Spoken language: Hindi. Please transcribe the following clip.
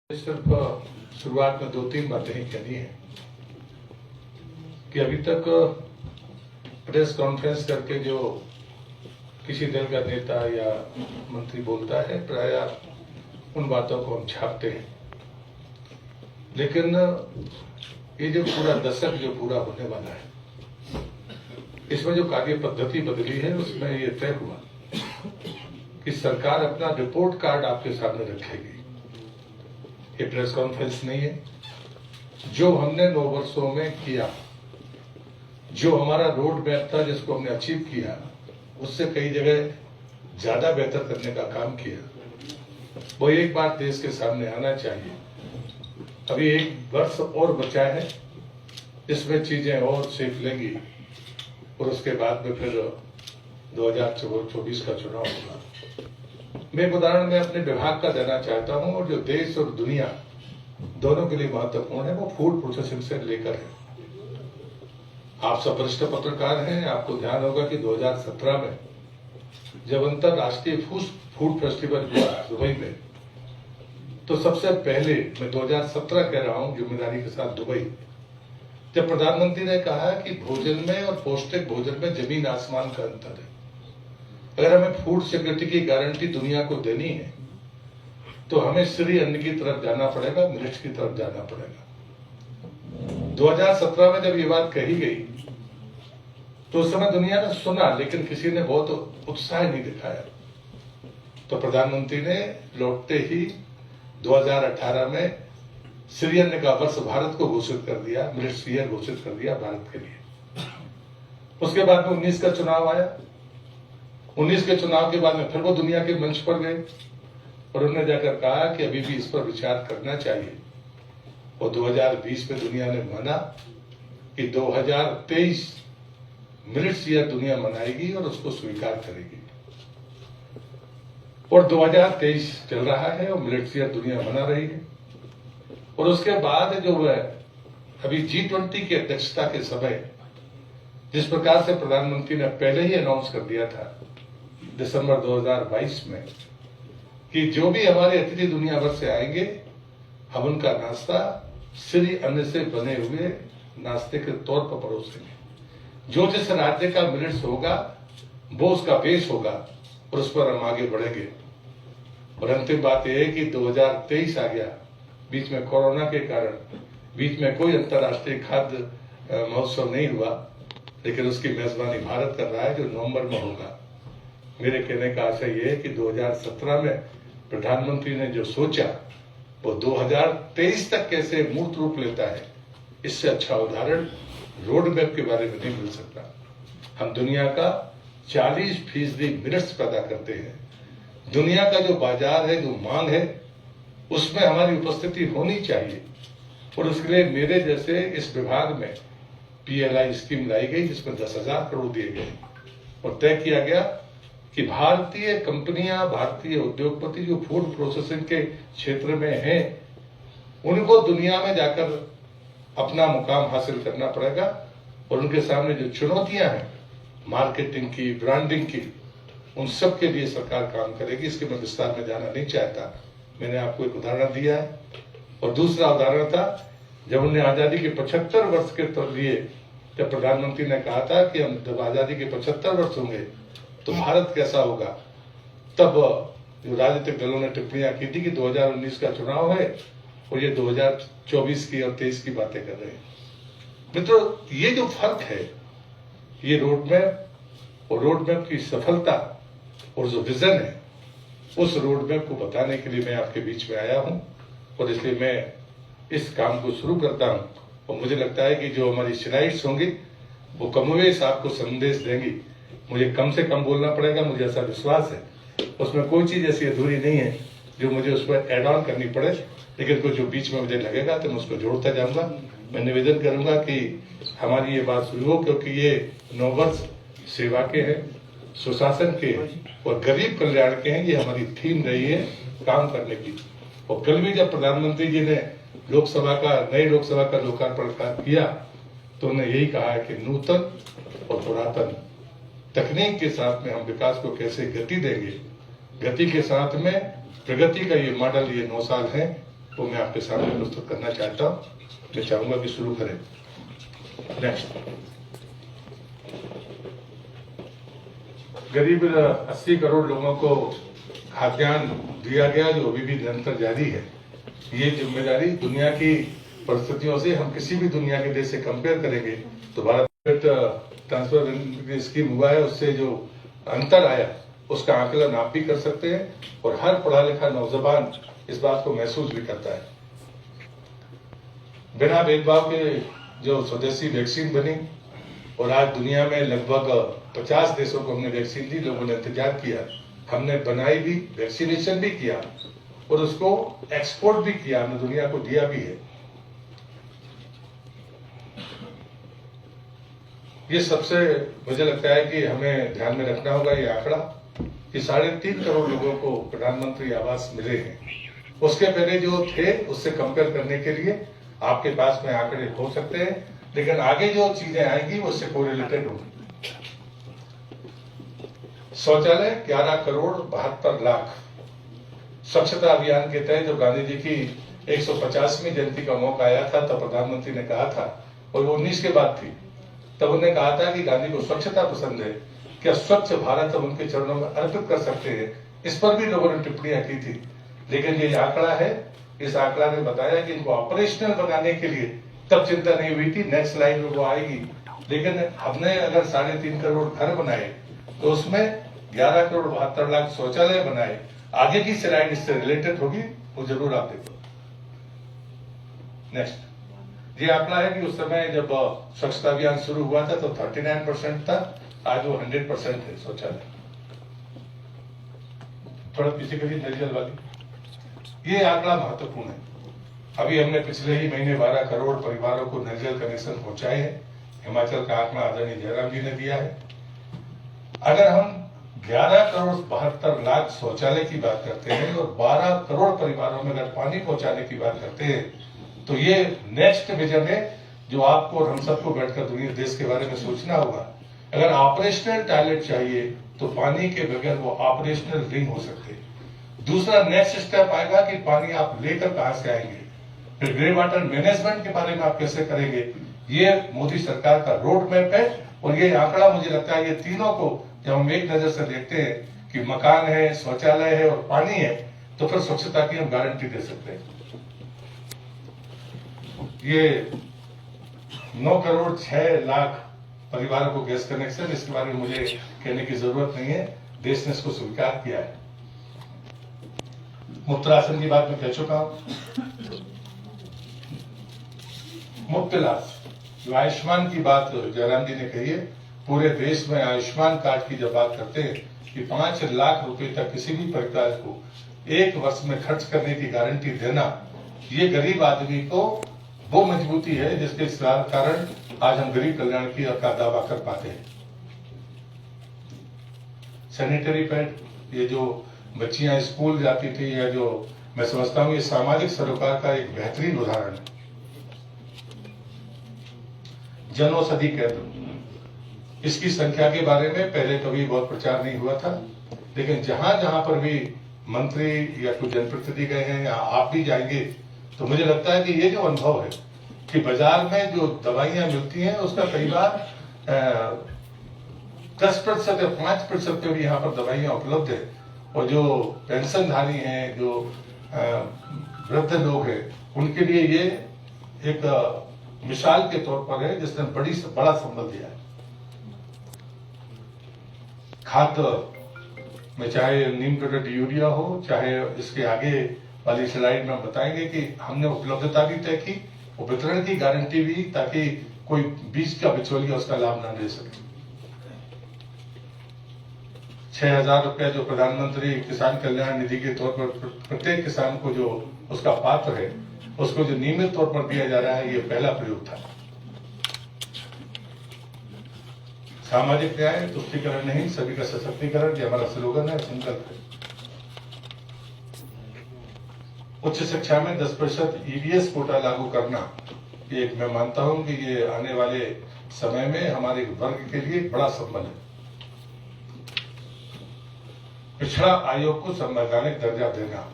सिर्फ शुरुआत में 2-3 बातें ही कहनी है कि अभी तक प्रेस कॉन्फ्रेंस करके जो किसी दल का नेता या मंत्री बोलता है प्रायः उन बातों को हम छापते हैं, लेकिन ये जो पूरा दशक जो पूरा होने वाला है इसमें जो कार्य पद्धति बदली है उसमें ये तय हुआ कि सरकार अपना रिपोर्ट कार्ड आपके सामने रखेगी। ये प्रेस कॉन्फ्रेंस नहीं है। जो हमने 9 वर्षों में किया, जो हमारा रोड मैप था जिसको हमने अचीव किया, उससे कई जगह ज्यादा बेहतर करने का काम किया, वो एक बार देश के सामने आना चाहिए। अभी 1 वर्ष और बचा है, इसमें चीजें और सीख लेंगी और उसके बाद में फिर 2024 का चुनाव होगा। मैं एक उदाहरण में अपने विभाग का देना चाहता हूं और जो देश और दुनिया दोनों के लिए महत्वपूर्ण है वो फूड प्रोसेसिंग से लेकर है। आप सब वरिष्ठ पत्रकार हैं, आपको ध्यान होगा कि 2017 में जब अंतरराष्ट्रीय फूड फेस्टिवल हुआ दुबई में, तो सबसे पहले मैं 2017 कह रहा हूं जिम्मेदारी के साथ दुबई, जब प्रधानमंत्री ने कहा कि भोजन में और पौष्टिक भोजन में जमीन आसमान का अंतर है। अगर हमें फूड सिक्योरिटी की गारंटी दुनिया को देनी है तो हमें श्री अन्न की तरफ जाना पड़ेगा, मिलेट्स की तरफ जाना पड़ेगा। 2017 में जब ये बात कही गई तो उस समय दुनिया ने सुना, लेकिन किसी ने बहुत उत्साह नहीं दिखाया। तो प्रधानमंत्री ने लौटते ही 2018 में श्री अन्न का वर्ष भारत को घोषित कर दिया, मिलेट्स ईयर घोषित कर दिया भारत के लिए। उसके बाद में 19 का चुनाव आया। 19 के चुनाव के बाद में फिर वो दुनिया के मंच पर गए और उन्होंने जाकर कहा कि अभी भी इस पर विचार करना चाहिए। और 2020 में दुनिया ने माना कि 2023 मिलेट्स ईयर दुनिया मनाएगी और उसको स्वीकार करेगी। और 2023 चल रहा है और मिलेट्स ईयर दुनिया मना रही है। और उसके बाद जो अभी G20 की अध्यक्षता के समय जिस प्रकार से प्रधानमंत्री ने पहले ही अनाउंस कर दिया था दिसंबर 2022 में कि जो भी हमारे अतिथि दुनिया भर से आएंगे हम उनका नाश्ता श्री अन्न से बने हुए नाश्ते के तौर पर परोसेंगे। जो जिस राज्य का मिलेट्स होगा वो उसका पेश होगा और उस पर हम आगे बढ़ेंगे। और अंतिम बात यह है कि 2023 आ गया, बीच में कोरोना के कारण बीच में कोई अंतर्राष्ट्रीय खाद्य महोत्सव नहीं हुआ, लेकिन उसकी मेजबानी भारत कर रहा है जो नवंबर में होगा। मेरे कहने का आशय यह है कि 2017 में प्रधानमंत्री ने जो सोचा वो 2023 तक कैसे मूर्त रूप लेता है, इससे अच्छा उदाहरण रोड मैप के बारे में नहीं मिल सकता। हम दुनिया का 40% मिलेट्स पैदा करते हैं। दुनिया का जो बाजार है, जो मांग है, उसमें हमारी उपस्थिति होनी चाहिए। और उसके लिए मेरे जैसे इस विभाग में PLI स्कीम लाई गई जिसमें 10,000 करोड़ दिए गए और तय किया गया कि भारतीय कंपनियां, भारतीय उद्योगपति जो फूड प्रोसेसिंग के क्षेत्र में हैं, उनको दुनिया में जाकर अपना मुकाम हासिल करना पड़ेगा। और उनके सामने जो चुनौतियां हैं मार्केटिंग की, ब्रांडिंग की, उन सब के लिए सरकार काम करेगी। इसके मैं विस्तार में जाना नहीं चाहता। मैंने आपको एक उदाहरण दिया है। और दूसरा उदाहरण था जब उन्हें आजादी के 75 वर्ष के लिए जब प्रधानमंत्री ने कहा था कि हम जब आजादी के 75 वर्ष होंगे तो भारत कैसा होगा, तब जो राजनीतिक दलों ने टिप्पणियां की थी कि 2019 का चुनाव है और ये 2024 की और 23 की बातें कर रहे हैं। मित्रों, ये जो फर्क है, ये रोड मैप और रोड मैप की सफलता और जो विजन है, उस रोड मैप को बताने के लिए मैं आपके बीच में आया हूं। और इसलिए मैं इस काम को शुरू करता हूं और मुझे लगता है कि जो हमारी स्लाइड्स होंगी वो कमोवेश आपको संदेश देंगी। मुझे कम से कम बोलना पड़ेगा, मुझे ऐसा विश्वास है। उसमें कोई चीज ऐसी अधूरी नहीं है जो मुझे उस पर एड ऑन करनी पड़े, लेकिन कुछ जो बीच में मुझे लगेगा तो मैं उसको जोड़ता जाऊंगा। मैं निवेदन करूंगा कि हमारी ये बात शुरू हो, क्योंकि ये 9 वर्ष सेवा के हैं, सुशासन के और गरीब कल्याण के हैं। ये हमारी थीम रही है काम करने की। और कल भी जब प्रधानमंत्री जी ने नई लोकसभा का लोकार्पण किया तो उन्होंने यही कहा है कि नूतन और पुरातन तकनीक के साथ में हम विकास को कैसे गति देंगे। गति के साथ में प्रगति का ये मॉडल, ये 9 साल है वो मैं आपके सामने प्रस्तुत करना चाहता हूँ। मैं चाहूंगा कि शुरू करें। नेक्स्ट। करीब 80 करोड़ लोगों को खाद्यान्न दिया गया, जो अभी भी निरंतर जारी है। ये जिम्मेदारी दुनिया की परिस्थितियों से हम किसी भी दुनिया के देश से कंपेयर करेंगे तो भारत ट्रांसफर स्कीम हुआ है, उससे जो अंतर आया उसका आकलन आप भी कर सकते हैं और हर पढ़ा लिखा नौजवान इस बात को महसूस भी करता है। बिना भेदभाव के जो स्वदेशी वैक्सीन बनी और आज दुनिया में लगभग 50 देशों को हमने वैक्सीन दी, लोगों ने इंतजार किया, हमने बनाई भी, वैक्सीनेशन भी किया और उसको एक्सपोर्ट भी किया, हमने दुनिया को दिया भी है। ये सबसे मुझे लगता है कि हमें ध्यान में रखना होगा ये आंकड़ा कि 3.5 करोड़ लोगों को प्रधानमंत्री आवास मिले हैं। उसके पहले जो थे उससे कंपेयर करने के लिए आपके पास में आंकड़े हो सकते हैं, लेकिन आगे जो चीजें आएंगी वो उससे कोरिलेटेड होगी। शौचालय 11 करोड़ 72 लाख। स्वच्छता अभियान के तहत जब गांधी जी की 150वीं जयंती का मौका आया था तब प्रधानमंत्री ने कहा था, और वो 19 के बाद थी, तब उन्होंने कहा था कि गांधी को स्वच्छता पसंद है, क्या स्वच्छ भारत हम उनके चरणों में अर्पित कर सकते हैं। इस पर भी लोगों ने टिप्पणियां की थी, लेकिन ये आंकड़ा है, इस आंकड़ा ने बताया कि इनको ऑपरेशनल बनाने के लिए तब चिंता नहीं हुई थी, नेक्स्ट स्लाइड में वो आएगी। लेकिन हमने अगर 3.5 करोड़ घर बनाए तो उसमें 11 करोड़ 72 लाख शौचालय बनाए। आगे की स्लाइड इससे रिलेटेड होगी, वो जरूर आप देखो। नेक्स्ट। ये आंकड़ा है कि उस समय जब स्वच्छता अभियान शुरू हुआ था तो 39% था, आज वो 100% है शौचालय। थोड़ा पीछे करिए नरियल वाली। ये आंकड़ा महत्वपूर्ण है। अभी हमने पिछले ही महीने 12 करोड़ परिवारों को नरियल कनेक्शन पहुंचाए हैं। हिमाचल का आंकड़ा आदरणीय जयराम जी ने दिया है। अगर हम 11 करोड़ 72 लाख शौचालय की बात करते हैं और 12 करोड़ परिवारों में अगर पानी पहुंचाने की बात करते हैं तो ये नेक्स्ट विजन है जो आपको और हम सबको बैठकर दुनिया देश के बारे में सोचना होगा। अगर ऑपरेशनल टॉयलेट चाहिए तो पानी के बगैर वो ऑपरेशनल नहीं हो सकते। दूसरा नेक्स्ट स्टेप आएगा कि पानी आप लेकर कहां से आएंगे, फिर ग्रे वाटर मैनेजमेंट के बारे में आप कैसे करेंगे। ये मोदी सरकार का रोड मैप है और ये आंकड़ा मुझे लगता है ये तीनों को जब हम एक नजर से देखते हैं कि मकान है, शौचालय है और पानी है, तो फिर स्वच्छता की हम गारंटी दे सकते हैं। ये 9 करोड़ 6 लाख परिवारों को गैस कनेक्शन, इसके बारे में मुझे कहने की जरूरत नहीं है, देश ने इसको स्वीकार किया है। मुफ्त राशन की बात मैं कह चुका हूं। मुफ्त इलाज, जो आयुष्मान की बात जयराम जी ने कही है, पूरे देश में आयुष्मान कार्ड की जब बात करते हैं कि 5 लाख रुपए तक किसी भी परिवार को 1 वर्ष में खर्च करने की गारंटी देना, ये गरीब आदमी को वो मजबूती है जिसके कारण आज हम गरीब कल्याण की का दावा कर पाते हैं। सैनिटरी पैड, ये जो बच्चियां स्कूल जाती थी, या जो मैं समझता हूं ये सामाजिक सरोकार का एक बेहतरीन उदाहरण है। जनौषधि केंद्र, इसकी संख्या के बारे में पहले कभी बहुत प्रचार नहीं हुआ था, लेकिन जहां जहां पर भी मंत्री या कोई जनप्रतिनिधि गए हैं या आप भी जाएंगे तो मुझे लगता है कि ये जो अनुभव है कि बाजार में जो दवाइयां मिलती हैं उसका कई बार 10% या 5% पे भी यहाँ पर दवाइयां उपलब्ध है। और जो पेंशनधारी हैं, जो वृद्ध लोग हैं, उनके लिए ये एक मिसाल के तौर पर है जिसने बड़ा संबल दिया है। खाद में चाहे नीम प्रोडक्ट यूरिया हो, चाहे इसके आगे वाली स्लाइड में बताएंगे कि हमने उपलब्धता भी तय की, वितरण की गारंटी भी, ताकि कोई बीज का बिचौलिया उसका लाभ न ले सके। 6,000 रुपया जो प्रधानमंत्री किसान कल्याण निधि के तौर पर प्रत्येक किसान को जो उसका पात्र है, उसको जो नियमित तौर पर दिया जा रहा है, ये पहला प्रयोग था। सामाजिक न्याय, तुष्टीकरण नहीं, सभी का सशक्तिकरण, ये हमारा स्लोगन है, संकल्प है। उच्च शिक्षा में 10% ईवीएस कोटा लागू करना, ये एक मैं मानता हूं कि ये आने वाले समय में हमारे वर्ग के लिए बड़ा संबल है। पिछड़ा आयोग को संवैधानिक दर्जा देना,